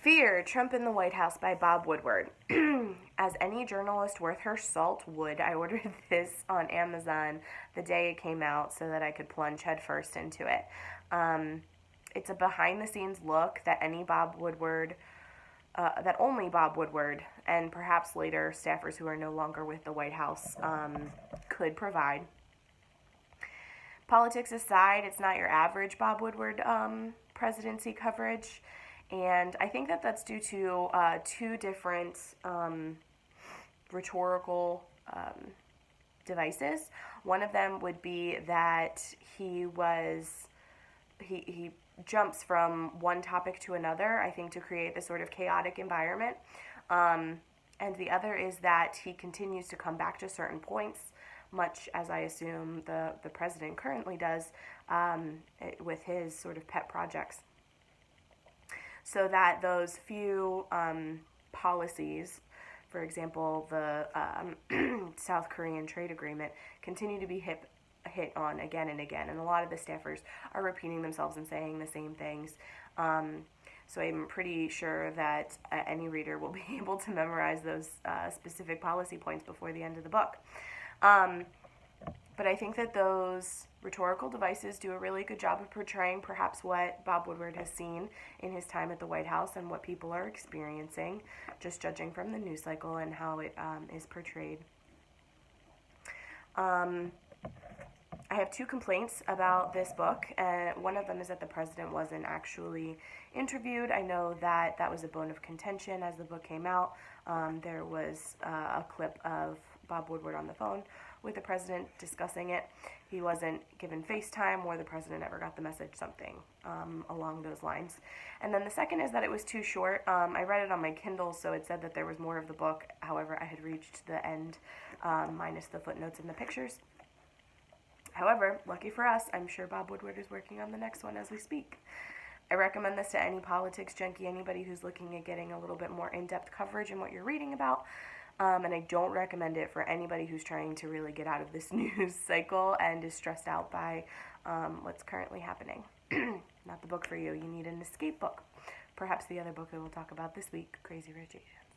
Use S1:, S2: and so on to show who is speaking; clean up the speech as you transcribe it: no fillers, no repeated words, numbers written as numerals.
S1: Fear, Trump in the White House by Bob Woodward. As any journalist worth her salt would, I ordered this on Amazon the day it came out so that I could plunge headfirst into it. It's a behind-the-scenes look that only Bob Woodward and perhaps later staffers who are no longer with the White House could provide. Politics aside, it's not your average Bob Woodward presidency coverage. And I think that that's due to two different rhetorical devices. One of them would be that he jumps from one topic to another, I think, to create this sort of chaotic environment. And the other is that he continues to come back to certain points, much as I assume the president currently does with his sort of pet projects. So that those few policies, for example, the South Korean trade agreement, continue to be hit on again and again. And a lot of the staffers are repeating themselves and saying the same things. So I'm pretty sure that any reader will be able to memorize those specific policy points before the end of the book. But I think that those rhetorical devices do a really good job of portraying perhaps what Bob Woodward has seen in his time at the White House and what people are experiencing, just judging from the news cycle and how it is portrayed. I have two complaints about this book, and one of them is that the president wasn't actually interviewed. I know that was a bone of contention as the book came out. There was a clip of Bob Woodward on the phone with the president discussing it. He wasn't given FaceTime, or the president ever got the message, something along those lines. And then the second is that it was too short. I read it on my Kindle, so it said that there was more of the book. However, I had reached the end, minus the footnotes and the pictures. However, lucky for us, I'm sure Bob Woodward is working on the next one as we speak. I recommend this to any politics junkie, anybody who's looking at getting a little bit more in-depth coverage in what you're reading about. And I don't recommend it for anybody who's trying to really get out of this news cycle and is stressed out by what's currently happening. Not the book for you. You need an escape book. Perhaps the other book that we'll talk about this week, Crazy Rich Asians.